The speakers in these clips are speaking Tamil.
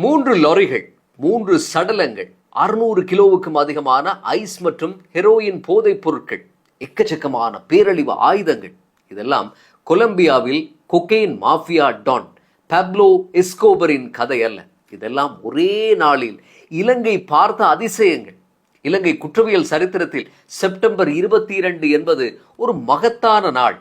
3 லாரிகள், 3 சடலங்கள், 600 கிலோவுக்கும் அதிகமான ஐஸ் மற்றும் ஹெரோயின் போதைப் பொருட்கள், எக்கச்சக்கமான பேரழிவு ஆயுதங்கள். இதெல்லாம் கொலம்பியாவில் கொகெயின் மாஃபியா டான் பப்லோ எஸ்கோபரின் கதை அல்ல. இதெல்லாம் ஒரே நாளில் இலங்கை பார்த்த அதிசயங்கள். இலங்கை குற்றவியல் சரித்திரத்தில் செப்டம்பர் 22 என்பது ஒரு மகத்தான நாள்.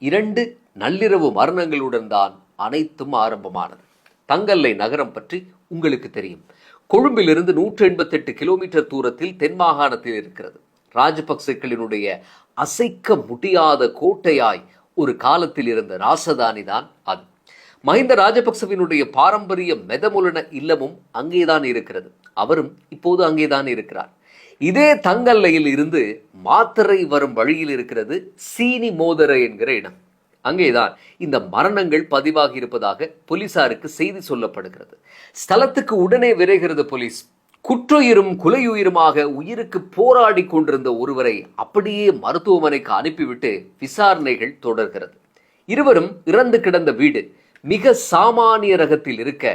2 நள்ளிரவு மரணங்களுடன் தான் அனைத்தும் ஆரம்பமானது. தங்கல்லை நகரம் பற்றி உங்களுக்கு தெரியும். கொழும்பிலிருந்து 188 கிலோமீட்டர் தூரத்தில் தென் மாகாணத்தில் இருக்கிறது. ராஜபக்சேக்களினுடைய அசைக்க முடியாத கோட்டையாய் ஒரு காலத்தில் இருந்த ராசதானி தான் அது. மஹிந்த ராஜபக்சவினுடைய பாரம்பரிய மெதமுலன இல்லமும் அங்கேதான் இருக்கிறது. அவரும் இப்போது அங்கேதான் இருக்கிறார். இதே தங்கல்லையில் இருந்து மாத்தரை வரும் வழியில் இருக்கிறது சீனி மோதரை என்கிற இடம். அங்கேதான் இந்த மரணங்கள் பதிவாகி இருப்பதாக போலீசாருக்கு செய்தி சொல்லப்படுகிறது. ஸ்தலத்துக்கு உடனே விரைகிறது போலீஸ். குற்றுயிரும் குலையுயிருமாக உயிருக்கு போராடி கொண்டிருந்த ஒருவரை அப்படியே மருத்துவமனைக்கு அனுப்பிவிட்டு விசாரணைகள் தொடர்கிறது. இருவரும் இறந்து கிடந்த வீடு மிக சாமானிய ரகத்தில் இருக்க,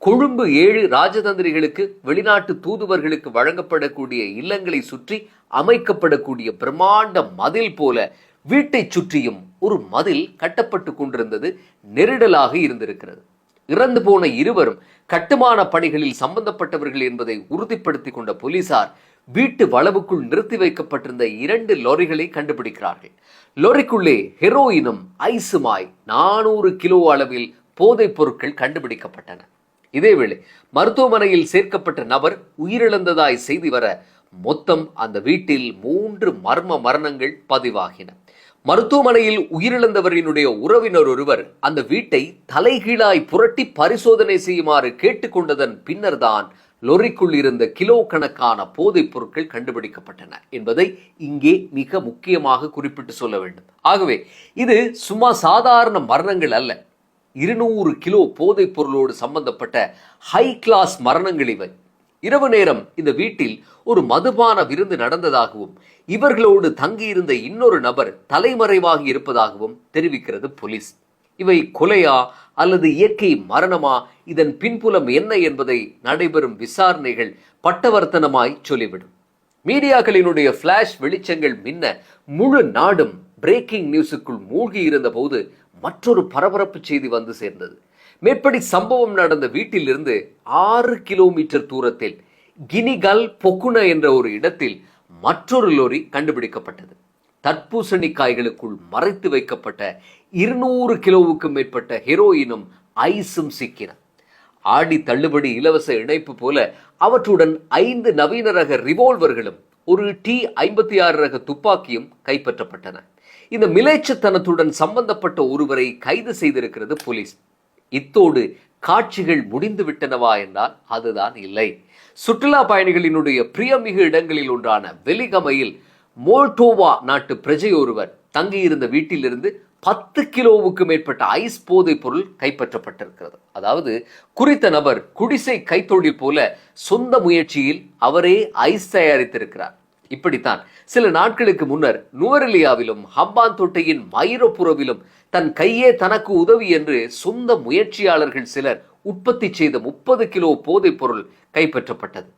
கொழும்பு 7 ராஜதந்திரிகளுக்கு வெளிநாட்டு தூதுவர்களுக்கு வழங்கப்படக்கூடிய இல்லங்களை சுற்றி அமைக்கப்படக்கூடிய பிரம்மாண்ட மதில் போல வீட்டை சுற்றியும் ஒரு மதில் கட்டப்பட்டு கொண்டிருந்தது. நெருடலாக இருந்திருக்கிறது. இறந்து போன இருவரும் கட்டுமான பணிகளில் சம்பந்தப்பட்டவர்கள் என்பதை உறுதிப்படுத்தி கொண்ட போலீசார் வீட்டு வளவுக்குள் நிறுத்தி வைக்கப்பட்டிருந்த 2 லாரிகளை கண்டுபிடிக்கிறார்கள். லாரிக்குள்ளே ஹெரோயினும் ஐசுமாய் 400 கிலோ அளவில் போதைப் பொருட்கள் கண்டுபிடிக்கப்பட்டன. இதேவேளை மருத்துவமனையில் சேர்க்கப்பட்ட நபர் உயிரிழந்ததாய் செய்தி வர மொத்தம் அந்த வீட்டில் 3 மர்ம மரணங்கள் பதிவாகின. மருத்துவமனையில் உயிரிழந்தவரினுடைய உறவினர் ஒருவர் அந்த வீட்டை தலைகீழாய் புரட்டி பரிசோதனை செய்யுமாறு கேட்டுக்கொண்டதன் பின்னர் தான் லொரிக்குள் இருந்த கிலோ கணக்கான போதைப் பொருட்கள் கண்டுபிடிக்கப்பட்டன என்பதை இங்கே மிக முக்கியமாக குறிப்பிட்டு சொல்ல வேண்டும். ஆகவே இது சும்மா சாதாரண மரணங்கள் அல்ல. 200 கிலோ போதைப் பொருளோடு சம்பந்தப்பட்ட ஹை கிளாஸ் மரணங்கள் இவை. இரவு நேரம் இந்த வீட்டில் ஒரு மதுபான விருந்து நடந்ததாகவும் இவர்களோடு தங்கியிருந்த இன்னொரு நபர் தலைமறைவாகி இருப்பதாகவும் தெரிவிக்கிறது போலீஸ். இவை கொலையா அல்லது இயற்கை மரணமா, இதன் பின்புலம் என்ன என்பதை நடைபெறும் விசாரணைகள் பட்டவர்த்தனமாய் சொல்லிவிடும். மீடியாக்களினுடைய பிளாஷ் வெளிச்சங்கள் மின்ன முழு நாடும் பிரேக்கிங் நியூஸுக்குள் மூழ்கி இருந்த போது மற்றொரு பரபரப்பு செய்தி வந்து சேர்ந்தது. மேற்படி சம்பவம் நடந்த வீட்டிலிருந்து 6 கிலோமீட்டர் தூரத்தில் கினிகல் பொக்குன என்ற ஒரு இடத்தில் மற்றொரு லோரி கண்டுபிடிக்கப்பட்டது. தர்பூசணிக்காய்களுக்குள் மறைத்து வைக்கப்பட்ட 200 கிலோவுக்கும் மேற்பட்ட ஹெரோயினும் ஐஸும் சிக்கின. ஆடி தள்ளுபடி இலவச இணைப்பு போல அவற்றுடன் 5 நவீன ரக ரிவால்வர்களும் ஒரு T-56 ரக துப்பாக்கியும் கைப்பற்றப்பட்டன. இந்த மிலேச்சத்தனத்துடன் சம்பந்தப்பட்ட ஒருவரை கைது செய்திருக்கிறது போலீஸ். இத்தோடு காட்சிகள் முடிந்து விட்டனவா என்றால் அதுதான் இல்லை. சுற்றுலா பயணிகளினுடைய பிரியமிகு இடங்களில் ஒன்றான வெலிகமையில் மோல்டோவா நாட்டு பிரஜை ஒருவர் தங்கியிருந்த வீட்டிலிருந்து 10 கிலோவுக்கு மேற்பட்ட ஐஸ் போதைப் பொருள் கைப்பற்றப்பட்டிருக்கிறது. அதாவது குறித்த நபர் குடிசை கைத்தொழில் போல சொந்த முயற்சியில் அவரே ஐஸ் தயாரித்திருக்கிறார். இப்படித்தான் சில நாட்களுக்கு முன்னர் நுவரெலியாவிலும் ஹம்பாந்தோட்டையின் மைரோபுரவிலும் தன் கையே தனக்கு உதவி என்று சொந்த முயற்சியாளர்கள் சிலர் உற்பத்தி செய்த 30 கிலோ போதைப் பொருள் கைப்பற்றப்பட்டது.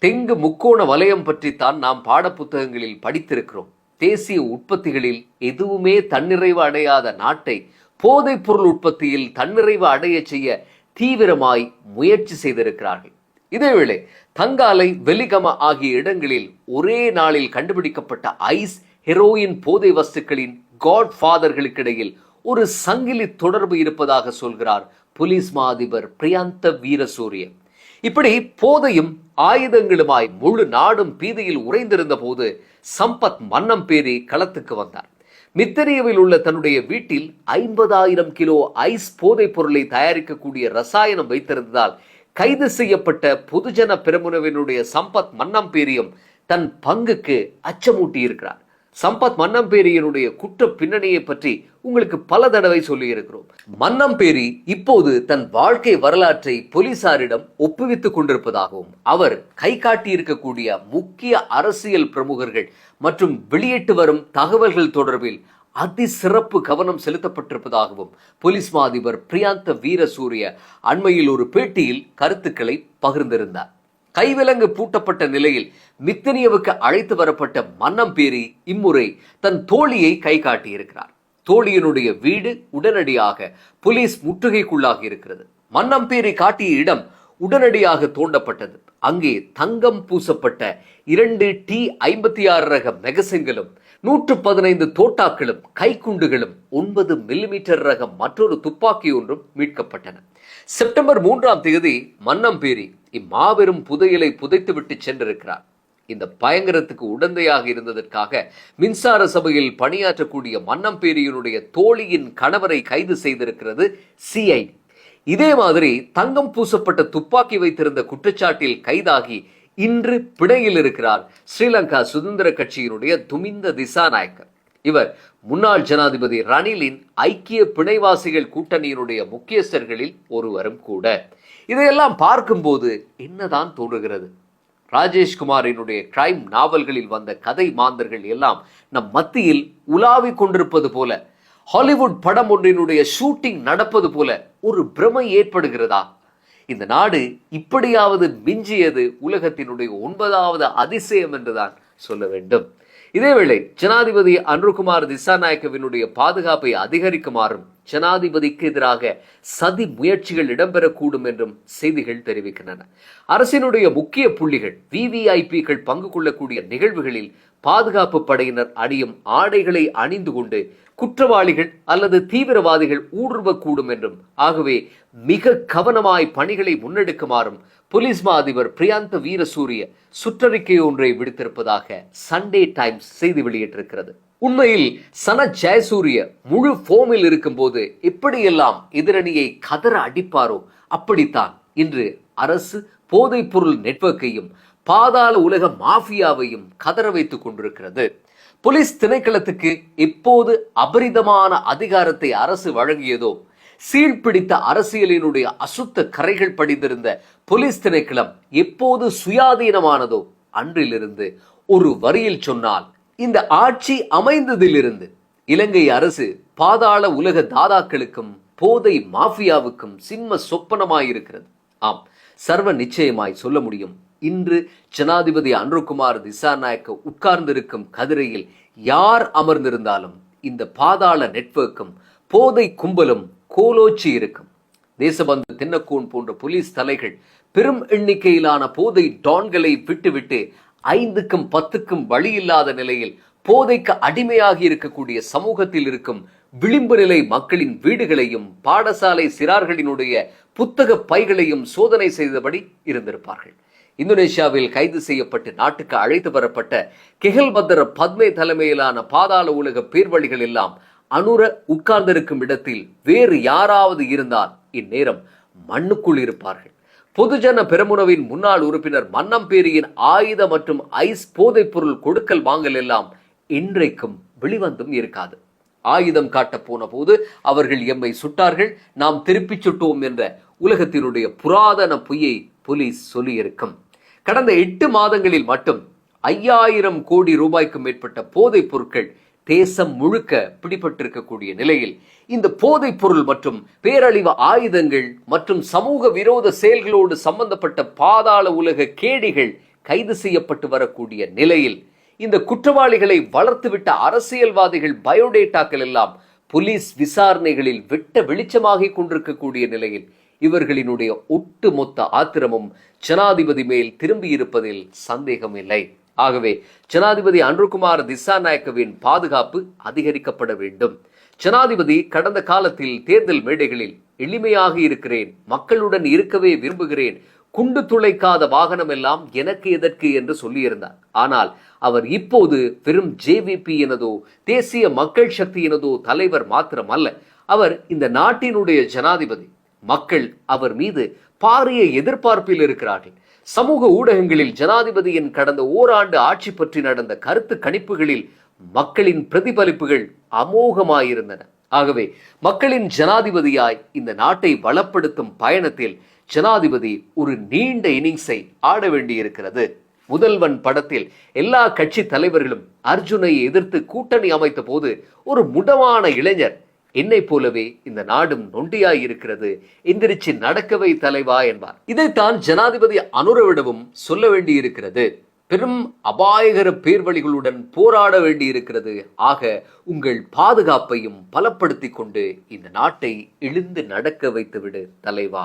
தெங்கு முக்கோண வலயம் பற்றித்தான் நாம் பாடப்புத்தகங்களில் படித்திருக்கிறோம். தேசிய உற்பத்திகளில் எதுவுமே தன்னிறைவு அடையாத நாட்டை போதைப் பொருள் உற்பத்தியில் தன்னிறைவு அடைய செய்ய தீவிரமாய் முயற்சி செய்திருக்கிறார்கள். இதேவேளை தங்காலை, வெலிகம ஆகிய இடங்களில் ஒரே நாளில் கண்டுபிடிக்கப்பட்ட ஐஸ் ஹெரோயின் போதை வஸ்துக்களின் காட் ஃபாதர்களுக்கிடையில் ஒரு சங்கிலி தொடர்பு இருப்பதாக சொல்கிறார் போலீஸ் மா அதிபர் பிரியந்த வீரசூரிய. இப்படி போதையும் ஆயுதங்களுமாய் முழு நாடும் பீதியில் உறைந்திருந்த போது சம்பத் மன்னம்பேரி களத்துக்கு வந்தார். மித்தரியவில் உள்ள தன்னுடைய வீட்டில் 50,000 கிலோ ஐஸ் போதைப் பொருளை தயாரிக்கக்கூடிய ரசாயனம் வைத்திருந்ததால் கைது செய்யப்பட்ட பொதுஜன பெருமுனவினுடைய சம்பத் மன்னம்பேரியும் தன் பங்குக்கு அச்சமூட்டி இருக்கிறார். சம்பத் மன்னம்பேரியினுடைய குற்ற பின்னணியை பற்றி உங்களுக்கு பல தடவை சொல்லி இருக்கிறோம். மன்னம்பேரி இப்போது தன் வாழ்க்கை வரலாற்றை போலீசாரிடம் ஒப்புவித்துக் கொண்டிருப்பதாகவும் அவர் கை காட்டி இருக்கக்கூடிய முக்கிய அரசியல் பிரமுகர்கள் மற்றும் வெளியிட்டு வரும் தகவல்கள் தொடர்பில் அதிசிறப்பு கவனம் செலுத்தப்பட்டிருப்பதாகவும் போலீஸ் மா அதிபர் பிரியாந்த வீரசூரிய அண்மையில் ஒரு பேட்டியில் கருத்துக்களை பகிர்ந்திருந்தார். கைவிலங்கு பூட்டப்பட்ட நிலையில் மித்தனியவுக்கு அழைத்து வரப்பட்ட மன்னம்பேரி இம்முறை தன் தோழியை கை காட்டியிருக்கிறார். தோழியினுடைய வீடு உடனடியாக போலீஸ் முற்றுகைக்குள்ளாகி இருக்கிறது. மன்னம்பேரி காட்டிய இடம் உடனடியாக தோண்டப்பட்டது. அங்கே தங்கம் பூசப்பட்ட 2 T-56 ரக மெகசின்களும் 115 தோட்டாக்களும் கைக்குண்டுகளும் 9 மில்லிமீட்டர் ரக மற்றொரு துப்பாக்கி ஒன்றும் மீட்கப்பட்டன. செப்டம்பர் 3ஆம் தேதி மன்னம்பேரி இம்மாபெரும் புதையலை புதைத்துவிட்டு சென்றிருக்கிறார். இந்த பயங்கரத்துக்கு உடந்தையாக இருந்ததற்காக மின்சார சபையில் பணியாற்றக்கூடிய மன்னம்பேரியினுடைய தோழியின் கணவரை கைது செய்திருக்கிறது CID. இதே மாதிரி தங்கம் பூசப்பட்ட துப்பாக்கி வைத்திருந்த குற்றச்சாட்டில் கைதாகி இன்று பிணையில் இருக்கிறார் ஸ்ரீலங்கா சுதந்திர கட்சியினுடைய துமிந்த திசாநாயக்க. இவர் முன்னாள் ஜனாதிபதி ரணிலின் ஐக்கிய பிணைவாசிகள் கூட்டணியினுடைய முக்கியஸ்தர்களில் ஒருவரும் கூட. இதையெல்லாம் பார்க்கும்போது என்னதான் தோன்றுகிறது? ராஜேஷ்குமாரினுடைய கிரைம் நாவல்களில் வந்த கதை மாந்தர்கள் எல்லாம் நம் மத்தியில் உலாவிக் கொண்டிருப்பது போல, ஹாலிவுட் படம் ஒன்றினுடைய ஷூட்டிங் நடப்பது போல ஒரு பிரமை ஏற்படுகிறதா? இந்த நாடு இப்படியாவது மிஞ்சியது உலகத்தினுடைய 9வது அதிசயம் என்றுதான் சொல்ல வேண்டும். இதேவேளை ஜனாதிபதி அன்ருகுமார் திசாநாயக்கவினுடைய பாதுகாப்பை அதிகரிக்குமாறும் ஜனாதிபதிக்கு எதிராக சதி முயற்சிகள் இடம்பெறக்கூடும் என்றும் செய்திகள் தெரிவிக்கின்றன. அரசினுடைய முக்கிய புள்ளிகள் VVIPகள் பங்கு கொள்ளக்கூடிய நிகழ்வுகளில் பாதுகாப்பு படையினர் அணியும் ஆடைகளை அணிந்து கொண்டு குற்றவாளிகள் அல்லது தீவிரவாதிகள் ஊடுருவக்கூடும் என்றும், ஆகவே மிக கவனமாய் பணிகளை முன்னெடுக்குமாறும் போலீஸ் மா அதிபர் பிரியாந்த வீரசூரிய சுற்றறிக்கை ஒன்றை விடுத்திருப்பதாக சண்டே டைம்ஸ் செய்தி வெளியிட்டிருக்கிறது. உண்மையில் சனத் ஜெயசூரிய முழு ஃபோமில் இருக்கும்போது எப்படியெல்லாம் எதிரணியை கதற அடிப்பாரோ அப்படித்தான் இன்று அரசு போதைப் பொருள் நெட்வொர்க்கையும் பாதாள உலக மாஃபியாவையும் கதற வைத்துக் கொண்டிருக்கிறது. போலீஸ் திணைக்களத்துக்கு எப்போது அபரிதமான அதிகாரத்தை அரசு வழங்கியதோ, சீழ்பிடித்த அரசியலினுடைய அசுத்த கரைகள் படிந்திருந்த போலீஸ் திணைக்களம் எப்போது சுயாதீனமானதோ அன்றிலிருந்து ஒரு வரியில் சொன்னால், இந்த ஆட்சி அமைந்ததிலிருந்து இலங்கை அரசு பாதாள உலக தாதாக்களுக்கும் போதை மாஃபியாவுக்கும் சிம்ம சொப்பனமாயிருக்கிறது. ஆம், சர்வ நிச்சயமாய் சொல்ல முடியும். இன்று ஜனாதிபதி அன்ருகுமார் திசாநாயக்க உட்கார்ந்திருக்கும் கதிரையில் யார் அமர்ந்திருந்தாலும் இந்த பாதாள நெட்வொர்க்கும் போதை கும்பலும் கோலோச்சி இருக்கும். தேசபந்து தின்னக்கோன் போன்ற போலீஸ் தலைகள் பெரும் எண்ணிக்கையிலான போதை டான்களை விட்டுவிட்டு 5க்கும் 10க்கும் வழி இல்லாத நிலையில் போதைக்கு அடிமையாகி இருக்கக்கூடிய சமூகத்தில் இருக்கும் விளிம்பு நிலை மக்களின் வீடுகளையும் பாடசாலை சிறார்களினுடைய புத்தக பைகளையும் சோதனை செய்தபடி இருந்திருப்பார்கள். இந்தோனேஷியாவில் கைது செய்யப்பட்டு நாட்டுக்கு அழைத்து வரப்பட்ட கெஹல்பத்ர பத்மே தலைமையிலான பாதாள உலக பேர்வழிகள் எல்லாம் அனுர உட்கார்ந்திருக்கும் இடத்தில் வேறு யாராவது இருந்தால் இந்நேரம் மண்ணுக்குள் இருப்பார்கள். பொதுஜன பெரமுனவின் முன்னாள் உறுப்பினர் மன்னம்பேரியின் ஆயுத மற்றும் ஐஸ் போதைப் பொருள் கொடுக்கல் வாங்கல் எல்லாம் இன்றைக்கும் வெளிவந்தும் இருக்காது. ஆயுதம் காட்ட போன போது அவர்கள் எம்மை சுட்டார்கள், நாம் திருப்பிச் சுட்டோம் என்ற உலகத்தினுடைய புராதன பொய்யை போலீஸ் சொல்லியிருக்கும். கடந்த 8 மாதங்களில் மட்டும் 5000 கோடி ரூபாய்க்கும் மேற்பட்ட போதைப் பொருட்கள் தேசம் முழுக்க பிடிபட்டிருக்கக்கூடிய நிலையில் இந்த போதைப் பொருள் மற்றும் பேரழிவு ஆயுதங்கள் மற்றும் சமூக விரோத செயல்களோடு சம்பந்தப்பட்ட பாதாள உலக கேடிகள் கைது செய்யப்பட்டு வரக்கூடிய நிலையில் இந்த குற்றவாளிகளை வளர்த்துவிட்ட அரசியல்வாதிகள் பயோடேட்டாக்கள் எல்லாம் போலீஸ் விசாரணைகளில் வெட்ட வெளிச்சமாகிக் கொண்டிருக்கக்கூடிய நிலையில் இவர்களினுடைய ஒட்டுமொத்த ஆத்திரமும் ஜனாதிபதி மேல் திரும்பி இருப்பதில் சந்தேகம் இல்லை. ஆகவே ஜனாதிபதி அன்ருகுமார் திசாநாயக்கவின் பாதுகாப்பு அதிகரிக்கப்பட வேண்டும். ஜனாதிபதி கடந்த காலத்தில் தேர்தல் மேடைகளில் எளிமையாக இருக்கிறேன், மக்களுடன் இருக்கவே விரும்புகிறேன், குண்டு துளைக்காத வாகனம் எல்லாம் எனக்கு எதற்கு என்று சொல்லியிருந்தார். ஆனால் அவர் இப்போது வெறும் JVP எனதோ தேசிய மக்கள் சக்தி எனதோ தலைவர் மாத்திரம் அல்ல, அவர் இந்த நாட்டினுடைய ஜனாதிபதி. மக்கள் அவர் மீது பாரிய எதிர்பார்ப்பில் இருக்கிறார்கள். சமூக ஊடகங்களில் ஜனாதிபதியின் கடந்த ஓராண்டு ஆட்சி பற்றி நடந்த கருத்து கணிப்புகளில் மக்களின் பிரதிபலிப்புகள் அமோகமாயிருந்தன. ஆகவே மக்களின் ஜனாதிபதியாய் இந்த நாட்டை வளப்படுத்தும் பயணத்தில் ஜனாதிபதி ஒரு நீண்ட இன்னிங்ஸை ஆட வேண்டியிருக்கிறது. முதல்வன் படத்தில் எல்லா கட்சி தலைவர்களும் அர்ஜுனை எதிர்த்து கூட்டணி அமைத்த போது ஒரு முடமான இளைஞர் என்னை போலவே இந்த நாடும் நொண்டியாய் இருக்கிறது, எந்திரிச்சு நடக்கவை தலைவா என்பார். இதைத்தான் ஜனாதிபதி அனுரவிடவும் சொல்ல வேண்டியிருக்கிறது. பெரும் அபாயகர பேர்வழிகளுடன் போராட வேண்டியிருக்கிறது. ஆக உங்கள் பாதுகாப்பையும் பலப்படுத்திக் கொண்டு இந்த நாட்டை எழுந்து நடக்க வைத்துவிடு தலைவா.